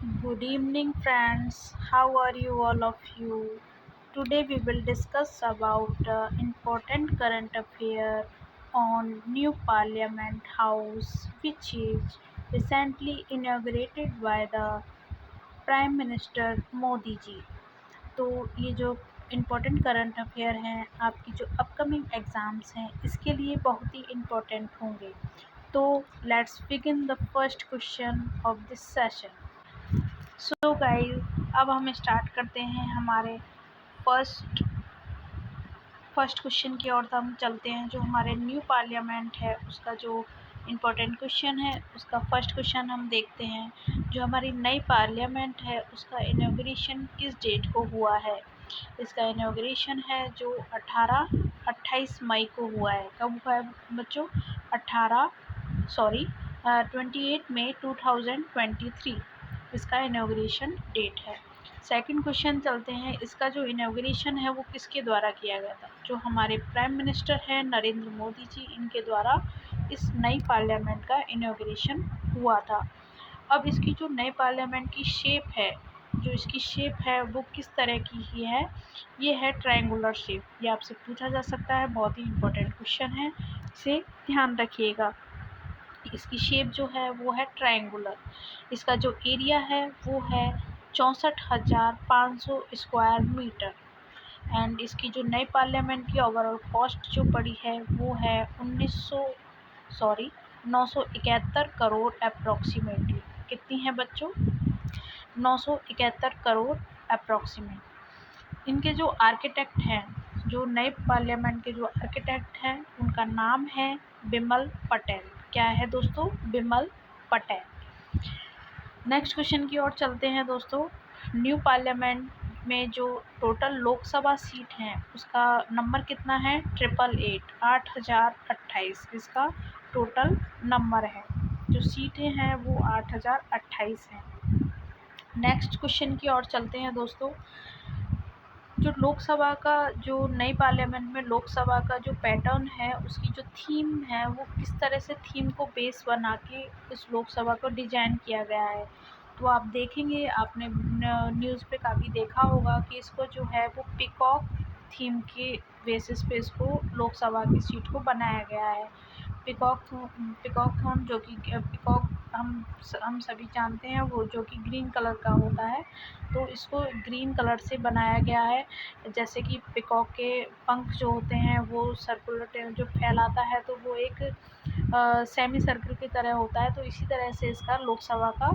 Good evening, friends. How are you, all of you? Today we will discuss about important current affair on new Parliament House, which is recently inaugurated by the Prime Minister Modi ji. तो ये जो important current affair हैं आपकी जो upcoming exams हैं इसके लिए बहुत ही इम्पोर्टेंट होंगे। तो let's begin the first question of this session. So guys, अब हम स्टार्ट करते हैं हमारे फर्स्ट फर्स्ट क्वेश्चन की ओर। तो हम चलते हैं जो हमारे न्यू पार्लियामेंट है उसका जो इम्पोर्टेंट क्वेश्चन है उसका फर्स्ट क्वेश्चन हम देखते हैं। जो हमारी नई पार्लियामेंट है उसका इनॉग्रेशन किस डेट को हुआ है। इसका इनॉग्रेशन है जो 28 मई को हुआ है। कब हुआ है बच्चों? 28 मई 2023 इसका इनॉग्रेशन डेट है। सेकंड क्वेश्चन चलते हैं। इसका जो इनॉग्रेशन है वो किसके द्वारा किया गया था। जो हमारे प्राइम मिनिस्टर हैं नरेंद्र मोदी जी, इनके द्वारा इस नई पार्लियामेंट का इनॉग्रेशन हुआ था। अब इसकी जो नई पार्लियामेंट की शेप है, जो इसकी शेप है वो किस तरह की ही है। ये है ट्रायंगुलर शेप। ये आपसे पूछा जा सकता है, बहुत ही इम्पोर्टेंट क्वेश्चन है, इसे ध्यान रखिएगा। इसकी शेप जो है वो है ट्रायंगुलर। इसका जो एरिया है वो है 64,500 स्क्वायर मीटर। एंड इसकी जो नई पार्लियामेंट की ओवरऑल कॉस्ट जो पड़ी है वो है 971 करोड़ अप्रॉक्सीमेटली। कितनी है बच्चों? 971 करोड़ अप्रॉक्सीमेट। इनके जो आर्किटेक्ट हैं, जो नए पार्लियामेंट के जो आर्किटेक्ट हैं उनका नाम है बिमल पटेल। क्या है दोस्तों? बिमल पटेल। नेक्स्ट क्वेश्चन की ओर चलते हैं दोस्तों। न्यू पार्लियामेंट में जो टोटल लोकसभा सीट हैं उसका नंबर कितना है? 888 इसका टोटल नंबर है। जो सीटें हैं वो 8028 हैं। नेक्स्ट क्वेश्चन की ओर चलते हैं दोस्तों। जो लोकसभा का जो नई पार्लियामेंट में लोकसभा का जो पैटर्न है उसकी जो थीम है वो किस तरह से थीम को बेस बना के इस लोकसभा को डिजाइन किया गया है। तो आप देखेंगे, आपने न्यूज़ पे काफ़ी देखा होगा कि इसको जो है वो पिकॉक थीम के बेसिस पे इसको लोकसभा की सीट को बनाया गया है। पिकॉक थॉर्न जो कि पिकॉक हम सभी जानते हैं वो जो कि ग्रीन कलर का होता है। तो इसको ग्रीन कलर से बनाया गया है। जैसे कि पिकॉक के पंख जो होते हैं वो सर्कुलर जो फैलाता है तो वो एक सेमी सर्कल की तरह होता है। तो इसी तरह से इसका लोकसभा का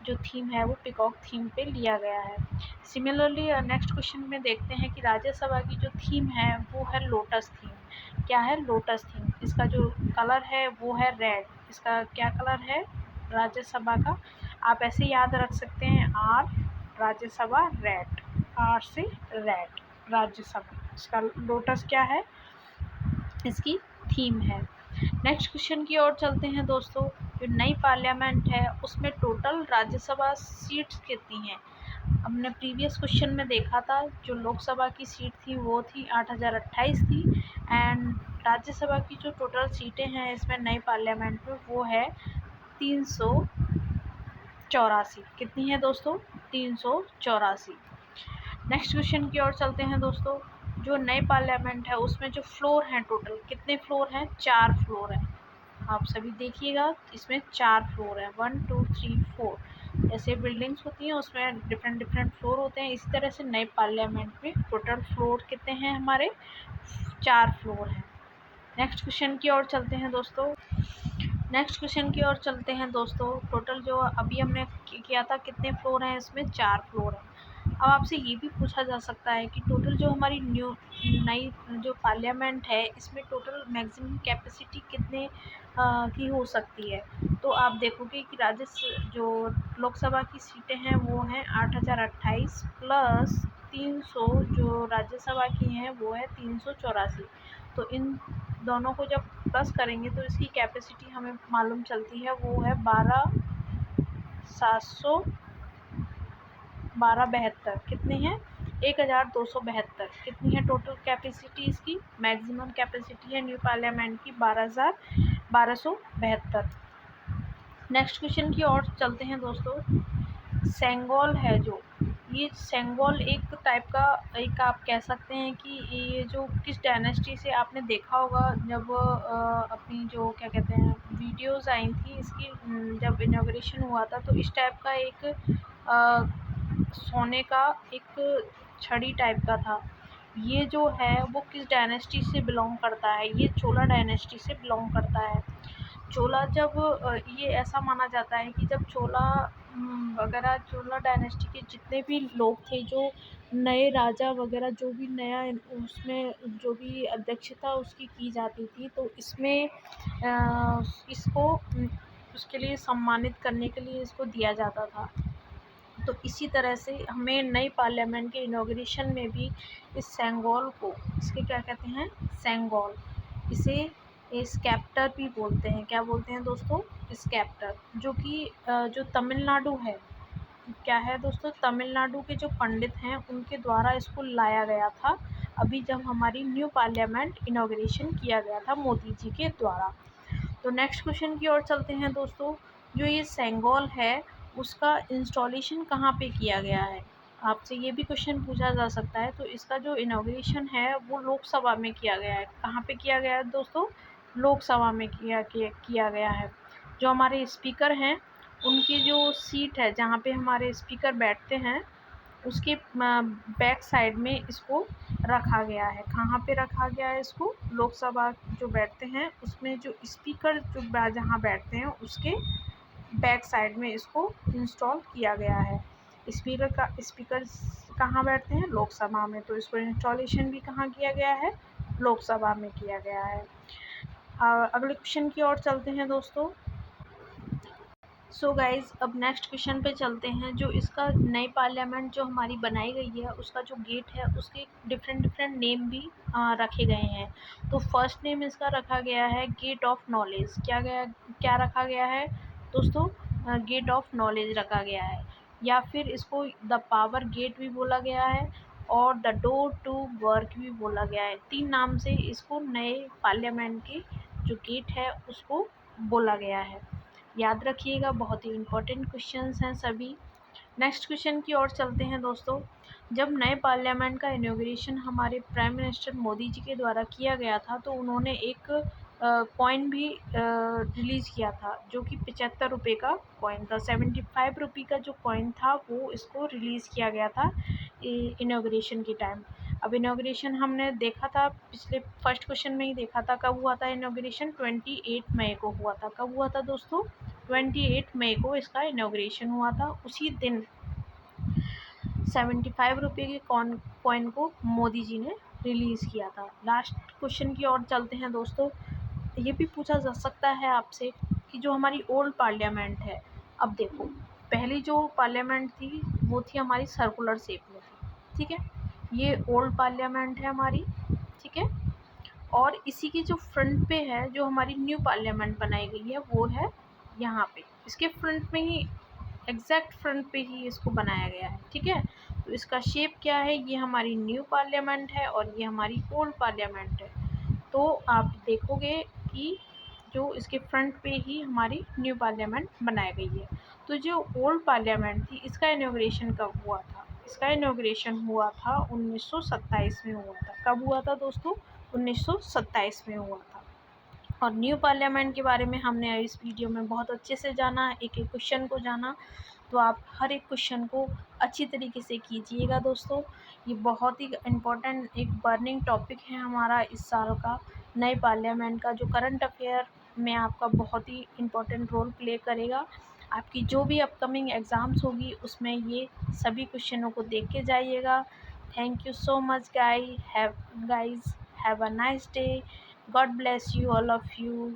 जो थीम है वो पिकॉक थीम पे लिया गया है। सिमिलरली नेक्स्ट क्वेश्चन में देखते हैं कि राज्यसभा की जो थीम है वो है लोटस थीम। क्या है? Lotus theme. इसका जो कलर है वो है रेड। इसका क्या कलर है राज्यसभा का? आप ऐसे याद रख सकते हैं, आर राज्यसभा रेड, आर से रेड राज्यसभा। इसका लोटस क्या है? इसकी थीम है। नेक्स्ट क्वेश्चन की ओर चलते हैं दोस्तों। जो नई पार्लियामेंट है उसमें टोटल राज्यसभा सीट्स कितनी हैं। हमने प्रीवियस क्वेश्चन में देखा था जो लोकसभा की सीट थी वो थी 8028 थी। एंड राज्यसभा की जो टोटल सीटें हैं इसमें नई पार्लियामेंट में वो है 384। कितनी है दोस्तों? 384। नेक्स्ट क्वेश्चन की ओर चलते हैं दोस्तों। जो नए पार्लियामेंट है उसमें जो फ्लोर हैं, टोटल कितने फ्लोर हैं? 4 फ्लोर हैं। आप सभी देखिएगा, इसमें 4 फ्लोर हैं, 1 2 3 4। ऐसे बिल्डिंग्स होती हैं उसमें डिफरेंट डिफरेंट फ्लोर होते हैं। इसी तरह से नए पार्लियामेंट में टोटल फ्लोर कितने हैं हमारे? 4 फ्लोर हैं। नेक्स्ट क्वेश्चन की ओर चलते हैं दोस्तों। टोटल जो अभी हमने किया था कितने फ्लोर हैं इसमें? 4 फ्लोर हैं। अब आपसे ये भी पूछा जा सकता है कि टोटल जो हमारी नई जो पार्लियामेंट है इसमें टोटल मैक्सिमम कैपेसिटी कितने की हो सकती है। तो आप देखोगे कि जो लोकसभा की सीटें हैं वो हैं 8028 प्लस 300, जो राज्यसभा की हैं वो है 384। तो इन दोनों को जब प्लस करेंगे तो इसकी कैपेसिटी हमें मालूम चलती है वो है 12,72। कितनी है? 1272। कितनी है टोटल कैपेसिटी इसकी? मैक्सिमम कैपेसिटी है न्यू पार्लियामेंट की 12,1272। नेक्स्ट क्वेश्चन की ओर चलते हैं दोस्तों। सेंगोल है जो, ये सेंगोल एक टाइप का, एक आप कह सकते हैं कि ये जो किस डायनेस्टी से आपने देखा होगा जब अपनी जो क्या कहते हैं वीडियोस आई थी इसकी, जब इनॉग्रेशन हुआ था तो इस टाइप का एक सोने का एक छड़ी टाइप का था। ये जो है वो किस डायनेस्टी से बिलोंग करता है, ये चोला डायनेस्टी से बिलोंग करता है। चोला जब ये ऐसा माना जाता है कि जब चोला वगैरह चोला डायनेस्टी के जितने भी लोग थे, जो नए राजा वगैरह जो भी नया उसमें जो भी अध्यक्षता उसकी की जाती थी, तो इसमें इसको उसके लिए सम्मानित करने के लिए इसको दिया जाता था। तो इसी तरह से हमें नई पार्लियामेंट के इनॉग्रेशन में भी इस सेंगोल को, इसके क्या कहते हैं, सेंगोल, इसे स्कैप्टर भी बोलते हैं। क्या बोलते हैं दोस्तों, स्कैप्टर, जो कि जो तमिलनाडु है, क्या है दोस्तों, तमिलनाडु के जो पंडित हैं उनके द्वारा इसको लाया गया था, अभी जब हमारी न्यू पार्लियामेंट इनॉग्रेशन किया गया था मोदी जी के द्वारा। तो नेक्स्ट क्वेश्चन की ओर चलते हैं दोस्तों। जो ये सेंगोल है उसका इंस्टॉलेशन कहाँ पे किया गया है, आपसे ये भी क्वेश्चन पूछा जा सकता है। तो इसका जो इनॉग्रेशन है वो लोकसभा में किया गया है। कहाँ पे किया गया है दोस्तों, लोकसभा में किया गया है। जो हमारे स्पीकर हैं उनकी जो सीट है जहाँ पे हमारे स्पीकर बैठते हैं, उसके बैक साइड में इसको रखा गया है। कहाँ पे रखा गया है इसको, लोकसभा जो बैठते हैं उसमें जो स्पीकर जो जहाँ बैठते हैं उसके बैक साइड में इसको इंस्टॉल किया गया है। स्पीकर कहाँ बैठते हैं, लोकसभा में, तो इसको इंस्टॉलेशन भी कहाँ किया गया है, लोकसभा में किया गया है। अगले क्वेश्चन की ओर चलते हैं दोस्तों। सो गाइज़, अब नेक्स्ट क्वेश्चन पे चलते हैं। जो इसका नई पार्लियामेंट जो हमारी बनाई गई है उसका जो गेट है उसके डिफरेंट नेम भी रखे गए हैं। तो फर्स्ट नेम इसका रखा गया है गेट ऑफ नॉलेज। क्या रखा गया है दोस्तों, गेट ऑफ नॉलेज रखा गया है, या फिर इसको द पावर गेट भी बोला गया है और द डोर टू वर्क भी बोला गया है। 3 नाम से इसको नए पार्लियामेंट के जो गेट है उसको बोला गया है। याद रखिएगा, बहुत ही इम्पोर्टेंट क्वेश्चंस हैं सभी। नेक्स्ट क्वेश्चन की ओर चलते हैं दोस्तों। जब नए पार्लियामेंट का इनॉग्रेशन हमारे प्राइम मिनिस्टर मोदी जी के द्वारा किया गया था तो उन्होंने एक कॉइन भी रिलीज़ किया था, जो कि 75 रुपये का कॉइन था। 75 रुपये का जो कॉइन था वो इसको रिलीज़ किया गया था इनॉग्रेशन के टाइम। अब इनॉग्रेशन हमने देखा था पिछले फर्स्ट क्वेश्चन में ही देखा था, कब हुआ था इनॉग्रेशन, 28 मई को हुआ था। कब हुआ था दोस्तों, 28 मई को इसका इनॉग्रेशन हुआ था। उसी दिन 75 रुपये के कॉइन को मोदी जी ने रिलीज़ किया था। लास्ट क्वेश्चन की ओर चलते हैं दोस्तों। ये भी पूछा जा सकता है आपसे कि जो हमारी ओल्ड पार्लियामेंट है, अब देखो, पहली जो पार्लियामेंट थी वो थी हमारी सर्कुलर शेप में थी, ठीक है, ये ओल्ड पार्लियामेंट है हमारी, ठीक है। और इसी की जो फ्रंट पे है, जो हमारी न्यू पार्लियामेंट बनाई गई है वो है यहाँ पे, इसके फ्रंट में ही, एग्जैक्ट फ्रंट पे ही इसको बनाया गया है, ठीक है। तो इसका शेप क्या है, ये हमारी न्यू पार्लियामेंट है और ये हमारी ओल्ड पार्लियामेंट है। तो आप देखोगे कि जो इसके फ्रंट पे ही हमारी न्यू पार्लियामेंट बनाई गई है। तो जो ओल्ड पार्लियामेंट थी इसका इनॉग्रेशन कब हुआ था, इसका इनॉग्रेशन हुआ था 1927 में हुआ था। कब हुआ था दोस्तों, 1927 में हुआ था। और न्यू पार्लियामेंट के बारे में हमने इस वीडियो में बहुत अच्छे से जाना, एक एक क्वेश्चन को जाना। तो आप हर एक क्वेश्चन को अच्छी तरीके से कीजिएगा दोस्तों। ये बहुत ही इम्पोर्टेंट एक बर्निंग टॉपिक है हमारा इस साल का, नए पार्लियामेंट का, जो करंट अफेयर में आपका बहुत ही इम्पोर्टेंट रोल प्ले करेगा। आपकी जो भी अपकमिंग एग्ज़ाम्स होगी उसमें ये सभी क्वेश्चनों को देख के जाइएगा। Thank you so much guys, have a nice day. God bless you, all of you.